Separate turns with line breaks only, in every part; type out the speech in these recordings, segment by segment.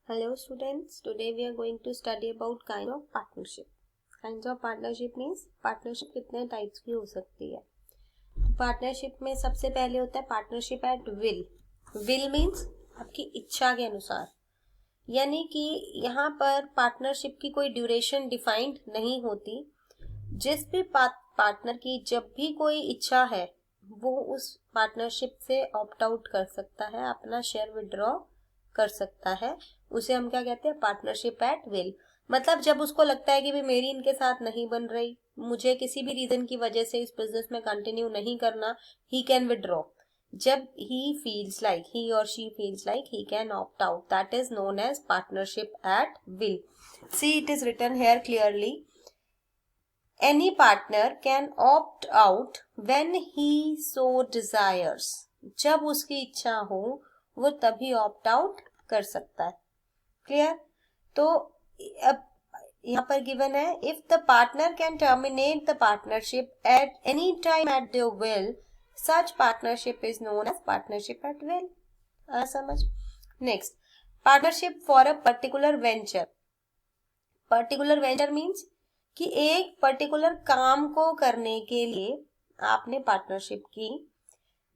Hello students, today we are going to study about kind of partnership. Kinds of partnership means partnership कितने types की हो सकती है. Partnership में सबसे पहले होता है partnership at will. Will means आपकी इच्छा के अनुसार, यानी कि यहाँ पर पार्टनरशिप की कोई ड्यूरेशन डिफाइंड नहीं होती. जिस भी पार्टनर की जब भी कोई इच्छा है वो उस पार्टनरशिप से ऑप्ट आउट कर सकता है, अपना शेयर विड्रॉ कर सकता है. उसे हम क्या कहते हैं, पार्टनरशिप एट विल. मतलब जब उसको लगता है कि भाई मेरी इनके साथ नहीं बन रही, मुझे किसी भी रीजन की वजह से इस बिजनेस में कंटिन्यू नहीं करना, ही कैन विड्रॉ. जब ही फील्स लाइक, ही और she feels like he can opt out, that is known as partnership at will. See it is written here clearly. Any partner can opt out when he so desires. जब उसकी इच्छा हो वो तभी opt out कर सकता है. Clear? तो अब यहाँ पर गिवन है, if the partner can terminate the partnership at any time at their will, such partnership is known as partnership at will. समझ? Next, partnership for a particular venture. Particular venture means कि एक particular काम को करने के लिए आपने partnership की.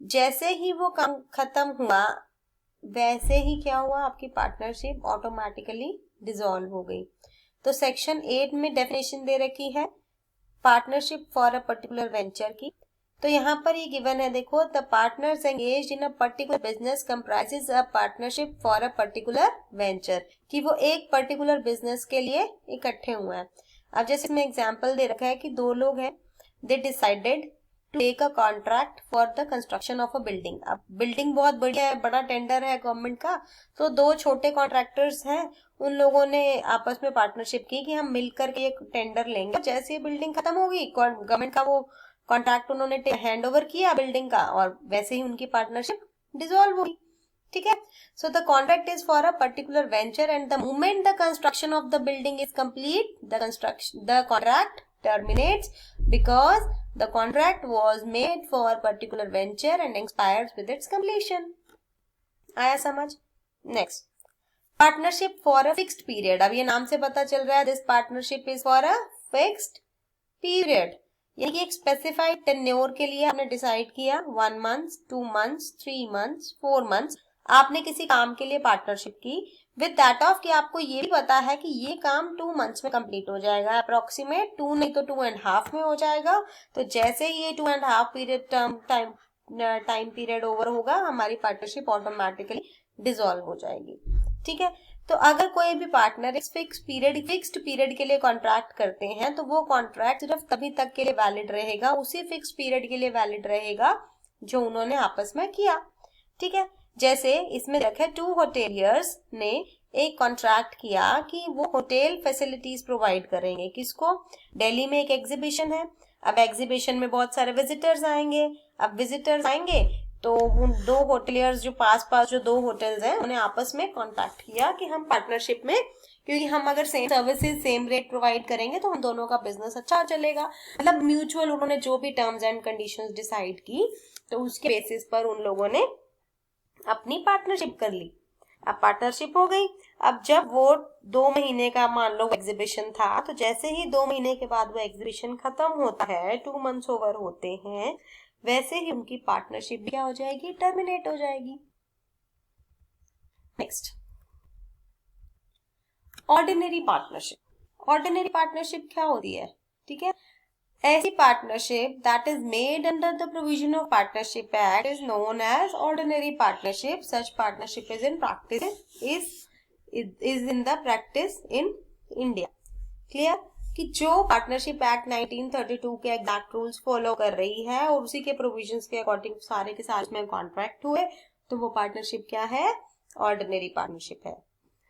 जैसे ही वो काम खत्म हुआ वैसे ही क्या हुआ, आपकी पार्टनरशिप ऑटोमेटिकली डिसॉल्व हो गई. तो सेक्शन 8 में डेफिनेशन दे रखी है partnership for a particular venture की. तो यहाँ पर ये गिवन है, देखो, the partners engaged in a particular business comprises a partnership for a particular venture. कि वो एक पर्टिकुलर बिजनेस के लिए इकट्ठे हुए हैं. अब जैसे इसमें एग्जाम्पल दे रखा है कि दो लोग हैं, they decided to take a contract for the construction of a building. अब बिल्डिंग बहुत बढ़िया है, बड़ा टेंडर है गवर्नमेंट का, तो दो छोटे कॉन्ट्रैक्टर्स हैं, उन लोगों ने आपस में पार्टनरशिप की कि हम मिलकर के एक टेंडर लेंगे. जैसे ये बिल्डिंग खत्म होगी, गवर्नमेंट का वो कॉन्ट्रैक्ट उन्होंने हैंड ओवर किया बिल्डिंग का, और वैसे ही उनकी पार्टनरशिप डिसॉल्व हुई. ठीक है. So the contract is for a particular venture, and the moment the construction of the building is complete, the contract terminates because the contract was made for a particular venture and expires with its completion. आया समझ? Next, partnership for a fixed period. अब ये नाम से पता चल रहा है, this partnership is for a fixed period. यानी कि एक स्पेसिफाइड टेन्योर के लिए आपने डिसाइड किया, 1 month, 2 months, 3 months, 4 months. आपने किसी काम के लिए पार्टनरशिप की विद दैट ऑफ कि आपको ये भी पता है कि ये काम 2 months में कंप्लीट हो जाएगा, अप्रोक्सीमेट 2 नहीं तो 2.5 में हो जाएगा. तो जैसे ही ये 2.5 पीरियड टाइम पीरियड ओवर होगा, हमारी पार्टनरशिप ऑटोमेटिकली डिसॉल्व हो जाएगी. ठीक है. तो अगर कोई भी पार्टनर इस फिक्स्ड पीरियड के लिए कॉन्ट्रैक्ट करते हैं, तो वो कॉन्ट्रैक्ट सिर्फ तभी तक के लिए वैलिड रहेगा, उसी फिक्स्ड पीरियड के लिए वैलिड रहेगा जो उन्होंने आपस में किया. ठीक है. जैसे इसमें रखा है, 2 होटेलियर्स ने एक कॉन्ट्रैक्ट किया कि वो होटल फैसिलिटीज प्रोवाइड करेंगे. किसको? दिल्ली में एक एग्जीबिशन है. अब एग्जीबिशन में बहुत सारे विजिटर्स आएंगे. अब विजिटर्स आएंगे तो उन 2 होटलियर्स जो पास जो 2 होटल्स हैं, उन्हें आपस में कॉन्टैक्ट किया कि हम पार्टनरशिप में, क्योंकि हम अगर same services same rate provide करेंगे तो हम दोनों का बिजनेस अच्छा चलेगा. मतलब म्यूचुअल उन्होंने जो भी टर्म्स एंड कंडीशंस डिसाइड की, तो उसके बेसिस पर उन लोगों ने अपनी पार्टनरशिप कर ली. अब पार्टनरशिप हो गई. अब जब वो 2 महीने का मान लो एग्जीबिशन था, तो जैसे ही 2 महीने के बाद वो एग्जीबिशन खत्म होता है, 2 months ओवर होते हैं, वैसे ही उनकी पार्टनरशिप क्या हो जाएगी, टर्मिनेट हो जाएगी. Next, ordinary partnership. Ordinary partnership क्या होती है? ठीक है. ऐसी partnership that is made under the provision of partnership act is known as ordinary partnership. Such partnership is in practice is in the practice in India. Clear? कि जो partnership act 1932 के exact rules follow कर रही है और उसी के provisions के अकॉर्डिंग सारे के साथ में कॉन्ट्रैक्ट हुए, तो वो पार्टनरशिप क्या है? ऑर्डिनरी पार्टनरशिप है.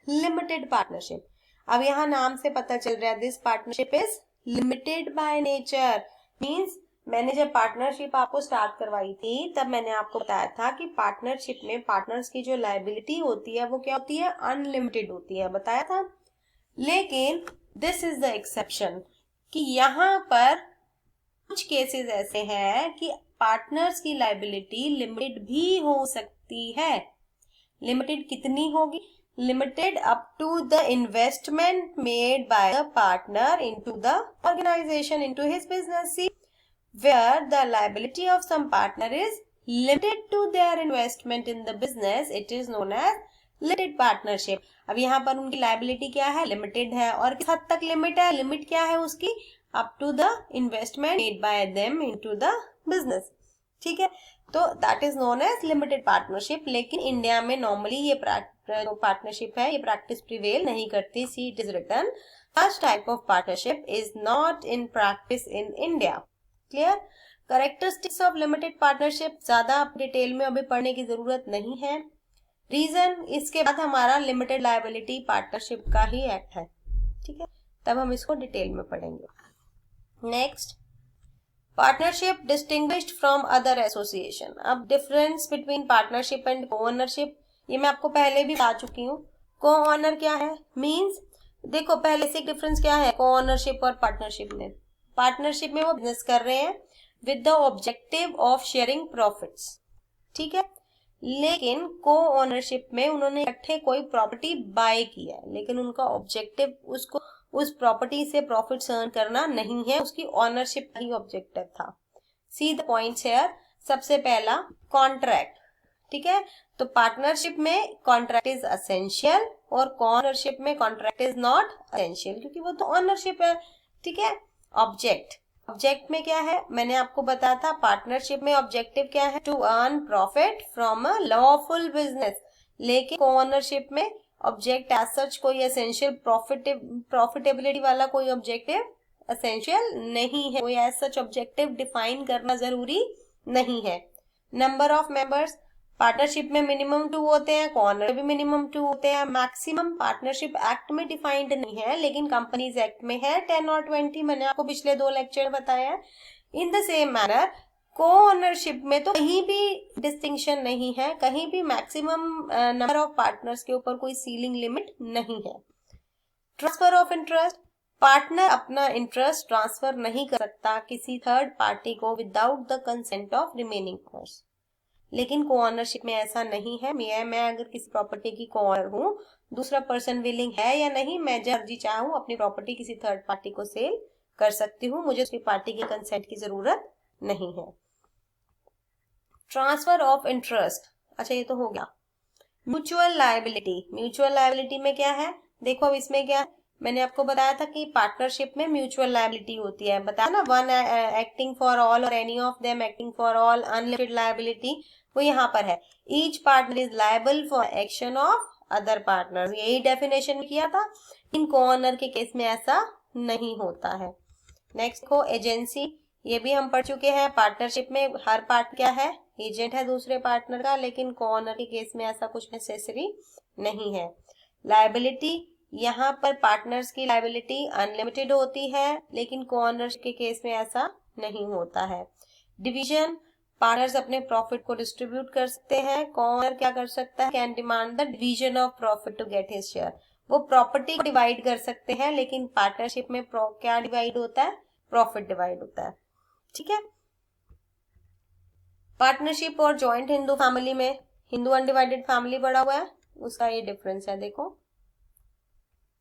Limited partnership. अब यहाँ नाम से पता चल रहा है, this partnership is limited by nature. Means मैंने जब पार्टनरशिप आपको स्टार्ट करवाई थी, तब मैंने आपको बताया था कि पार्टनरशिप में पार्टनर्स की जो लायबिलिटी होती है वो क्या होती है? अनलिमिटेड होती है, बताया था. लेकिन दिस इज द एक्सेप्शन कि यहाँ पर कुछ केसेस ऐसे हैं कि पार्टनर्स की लायबिलिटी लिमिटेड भी हो सकती है. लिमिटेड कितनी होगी? limited up to the investment made by the partner into the organization, into his business. See, where the liability of some partner is limited to their investment in the business, it is known as limited partnership. अब यहाँ पर उनकी liability क्या है, limited है, और किस हद तक limit है, limit क्या है उसकी, up to the investment made by them into the business. ठीक है, तो that is known as limited partnership. लेकिन इंडिया में नॉर्मली ये जो पार्टनरशिप है ये प्रैक्टिस प्रिवेल नहीं करती. See it is written, such type of partnership is not in practice in India. Clear. Characteristics of limited partnership ज्यादा डिटेल में अभी पढ़ने की जरूरत नहीं है. रीजन, इसके बाद हमारा लिमिटेड लायबिलिटी पार्टनरशिप का ही एक्ट है. ठीक है, तब हम इसको डिटेल में पढ़ेंगे. Next, partnership distinguished from other association. अब डिफरेंस बिटवीन पार्टनरशिप एंड को ओनरशिप, ये मैं आपको पहले भी बता चुकी हूँ. को ओनर क्या है, मींस देखो पहले से डिफरेंस क्या है को ओनरशिप और पार्टनरशिप में. पार्टनरशिप में वो बिजनेस कर रहे हैं with the objective of sharing profits. ठीक है, लेकिन को ओनरशिप में उन्होंने इकट्ठे कोई प्रॉपर्टी बाय किया है, लेकिन उनका ऑब्जेक्टिव उसको उस प्रॉपर्टी से प्रॉफिट अर्न करना नहीं है, उसकी ओनरशिप का ही ऑब्जेक्टिव था. See the points here. सबसे पहला कॉन्ट्रैक्ट. ठीक है, तो पार्टनरशिप में कॉन्ट्रैक्ट इज एसेंशियल और ओनरशिप में कॉन्ट्रैक्ट इज नॉट एसेंशियल, क्योंकि वो तो ओनरशिप है. ठीक है. ऑब्जेक्ट, ऑब्जेक्ट में क्या है मैंने आपको बताया था, पार्टनरशिप में ऑब्जेक्टिव क्या है, to earn profit from a lawful business. लेकिन ओनरशिप में ऑब्जेक्ट एज सच कोई एसेंशियल प्रॉफिटेबिलिटी वाला कोई ऑब्जेक्टिव एसेंशियल नहीं है, कोई एज सच ऑब्जेक्टिव डिफाइन करना जरूरी नहीं है. नंबर ऑफ मेंबर्स, पार्टनरशिप में मिनिमम 2 होते हैं, कॉर्नर भी मिनिमम 2 होते हैं. मैक्सिमम पार्टनरशिप एक्ट में डिफाइंड नहीं है, लेकिन कंपनीज एक्ट में है 10 और 20. मैंने आपको पिछले 2 लेक्चर बताया है. इन द सेम मैनर को ओनरशिप में तो कहीं भी डिस्टिंक्शन नहीं है, कहीं भी मैक्सिमम नंबर ऑफ पार्टनर्स के ऊपर कोई सीलिंग लिमिट नहीं है. ट्रांसफर ऑफ इंटरेस्ट, पार्टनर अपना इंटरेस्ट ट्रांसफर नहीं कर सकता किसी थर्ड पार्टी को without the consent of remaining partners. लेकिन को ओनरशिप में ऐसा नहीं है. मैं अगर किसी प्रॉपर्टी की को ओनर हूँ, दूसरा पर्सन विलिंग है या नहीं, मैं जब जी चाहूँ अपनी प्रॉपर्टी किसी थर्ड पार्टी को सेल कर सकती हूँ, मुझे उसकी पार्टी के कंसेंट की जरूरत नहीं है. ट्रांसफर ऑफ इंटरेस्ट, अच्छा ये तो हो गया. म्यूचुअल लायबिलिटी, म्यूचुअल लायबिलिटी में क्या है, देखो अब इसमें क्या है, मैंने आपको बताया था कि पार्टनरशिप में म्यूचुअल लायबिलिटी होती है, बताया ना, वन एक्टिंग फॉर ऑल और any of them acting for all. Unlimited liability वो यहाँ पर है, each partner is liable for action of other partner. यही डेफिनेशन किया था. इन को ओनर के केस में ऐसा नहीं होता है. नेक्स्ट को एजेंसी, ये भी हम पढ़ चुके हैं. पार्टनरशिप में हर पार्ट क्या है, एजेंट है दूसरे पार्टनर का, लेकिन को ओनर के केस में ऐसा कुछ नेसेसरी नहीं है. लायबिलिटी, यहाँ पर पार्टनर्स की लायबिलिटी अनलिमिटेड होती है, लेकिन को ओनर के केस में ऐसा नहीं होता है. डिवीजन, पार्टनर्स अपने प्रॉफिट को डिस्ट्रीब्यूट कर सकते हैं. को ओनर क्या कर सकता है, can demand the division of profit to get his share. वो प्रॉपर्टी को डिवाइड कर सकते हैं, लेकिन पार्टनरशिप में क्या डिवाइड होता है, प्रॉफिट डिवाइड होता है. ठीक है. पार्टनरशिप और जॉइंट हिंदू फैमिली में, हिंदू अनडिवाइडेड फैमिली पड़ा हुआ है, उसका ये डिफरेंस है. देखो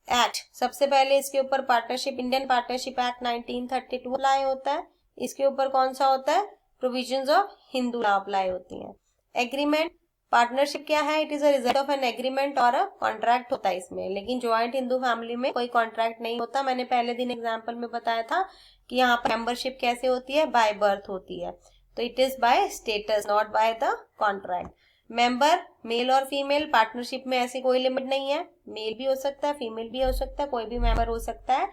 एक्ट, सबसे पहले इसके ऊपर partnership, Indian partnership act 1932 apply होता है. इसके ऊपर कौन सा होता है, provisions of Hindu law apply होती हैं. एग्रीमेंट, पार्टनरशिप क्या है, it is a result of an agreement और अ कॉन्ट्रैक्ट होता है इसमें, लेकिन जॉइंट हिंदू फैमिली में कोई कॉन्ट्रैक्ट नहीं होता. मैंने पहले दिन एग्जाम्पल में बताया था कि यहाँ पर मेंबरशिप कैसे होती है, बाय बर्थ होती है. तो it is by status, not by the contract. Member male और फीमेल, पार्टनरशिप में ऐसी कोई लिमिट नहीं है, मेल भी हो सकता है, फीमेल भी हो सकता है, कोई भी मेंबर हो सकता है.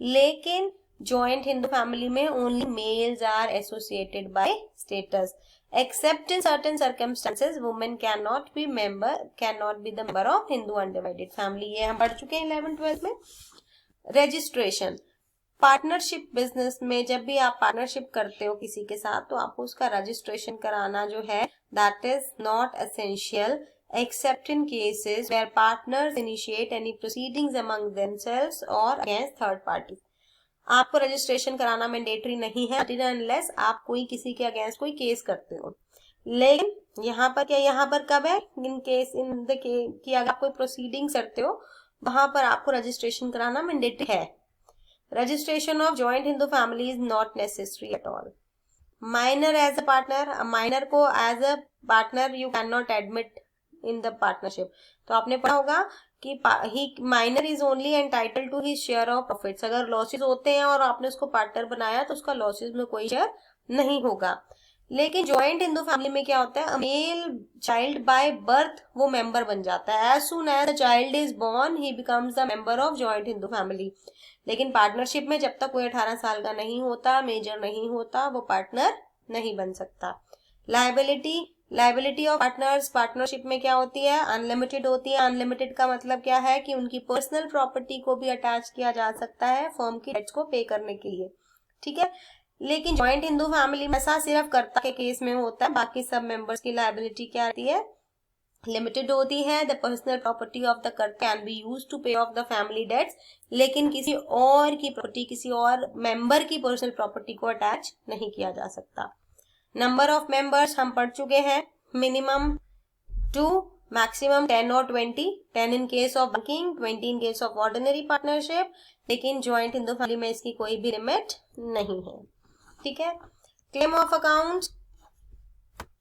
लेकिन जॉइंट हिंदू फैमिली में only males are associated by status. Except in certain circumstances, women cannot be the member of Hindu undivided family. ये हम पढ़ चुके हैं 11th-12th में. रजिस्ट्रेशन, पार्टनरशिप बिजनेस में जब भी आप पार्टनरशिप करते हो किसी के साथ, तो आपको उसका रजिस्ट्रेशन कराना जो है, that is not essential except in cases where partners initiate any proceedings among themselves or against third parties. आपको रजिस्ट्रेशन कराना मैंडेटरी नहीं है अनलेस आप कोई किसी के अगेंस्ट कोई केस करते हो. लेकिन यहाँ पर क्या, यहाँ पर कब है, इन केस इन द कि अगर आप कोई प्रोसीडिंग करते हो वहां पर आपको रजिस्ट्रेशन कराना मैंडेटरी है. Registration of joint Hindu family is not necessary at all. Minor as a partner, minor को as a partner you can not admit in the partnership. तो आपने पढ़ा होगा कि he minor is only entitle to his share of profits. अगर losses होते हैं और आपने उसको पार्टनर बनाया तो उसका लॉसेस में कोई शेयर नहीं होगा. लेकिन ज्वाइंट हिंदू फैमिली में क्या होता है, मेल चाइल्ड बाय बर्थ वो मेंबर बन जाता है. As soon as the child is born he becomes the member of joint Hindu family. लेकिन पार्टनरशिप में जब तक कोई 18 साल का नहीं होता, मेजर नहीं होता, वो पार्टनर नहीं बन सकता. लायबिलिटी ऑफ पार्टनर्स, पार्टनरशिप में क्या होती है, अनलिमिटेड होती है. अनलिमिटेड का मतलब क्या है कि उनकी पर्सनल प्रॉपर्टी को भी अटैच किया जा सकता है फर्म की डेट्स को पे करने के लिए. ठीक है. लेकिन ज्वाइंट हिंदू फैमिली में ऐसा सिर्फ कर्ता के केस में होता है, बाकी सब मेंबर्स की लायबिलिटी क्या रहती है, लिमिटेड होती है. The personal property of the कर्ता कैन बी यूज्ड टू पे ऑफ द फैमिली डेट्स. लेकिन किसी और की प्रॉपर्टी, किसी और मेंबर की पर्सनल प्रॉपर्टी को अटैच नहीं किया जा सकता. नंबर ऑफ मेंबर्स हम पढ़ चुके हैं, मिनिमम 2, मैक्सिमम 10 और 20. 10 in case of banking, 20 in case of ordinary partnership. लेकिन ज्वाइंट हिंदू फैमिली में इसकी कोई भी लिमिट नहीं है. ठीक है. Claim of account,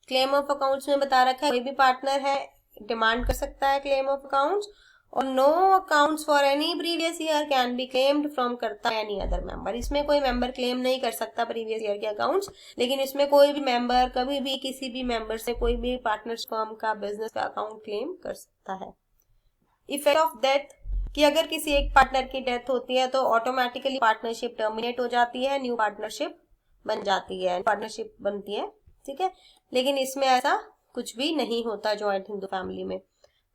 claim of accounts में बता रखा है कोई भी पार्टनर है डिमांड कर सकता है क्लेम ऑफ अकाउंट्स. और no accounts for any previous year can be claimed from karta any other member. इसमें कोई मेंबर क्लेम नहीं कर सकता प्रीवियस ईयर के अकाउंट्स, लेकिन इसमें कोई भी मेंबर कभी भी किसी भी मेंबर से कोई भी पार्टनर्स फर्म का बिजनेस का अकाउंट क्लेम कर सकता है. इफेक्ट ऑफ डेथ, कि अगर किसी एक पार्टनर की डेथ होती है तो ऑटोमेटिकली पार्टनरशिप टर्मिनेट हो जाती है, न्यू पार्टनरशिप बन जाती है, पार्टनरशिप बनती है. ठीक है. लेकिन इसमें ऐसा कुछ भी नहीं होता ज्वाइंट हिंदू फैमिली में.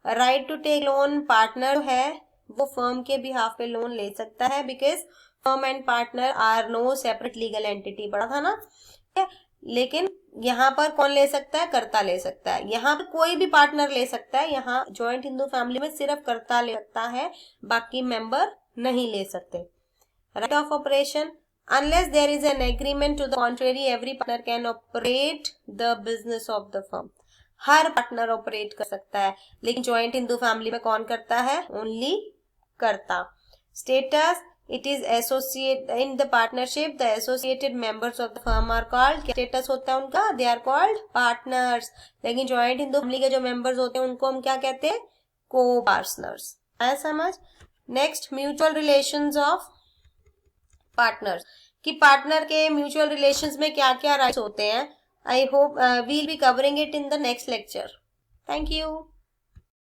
Right to take loan, partner है वो फर्म के बिहाफ पे लोन ले सकता है, because firm and partner are no separate legal entity. पढ़ा था ना. लेकिन यहाँ पर कौन ले सकता है, कर्ता ले सकता है. यहाँ पर कोई भी पार्टनर ले सकता है. यहाँ ज्वाइंट हिंदू फैमिली में सिर्फ कर्ता ले सकता है, बाकी मेंबर नहीं ले सकते. Right of operation, unless there is an agreement to the contrary, every partner can operate the business of the firm. Her partner operate कर सकता है, लेकिन ज्वाइंट हिंदू फैमिली में कौन करता है, only karta. Status, it is associate in the partnership, the associated members of the firm are called. क्या status होता है उनका, दे आर कॉल्ड पार्टनर्स. लेकिन ज्वाइंट हिंदू फैमिली के जो मेंबर्स होते हैं उनको हम क्या कहते हैं, को पार्टनर्स. है समझ. Next, mutual relations of partners, कि पार्टनर के म्यूचुअल रिलेशंस में क्या क्या राइट्स होते हैं. I hope we'll be covering it in the next lecture. Thank you.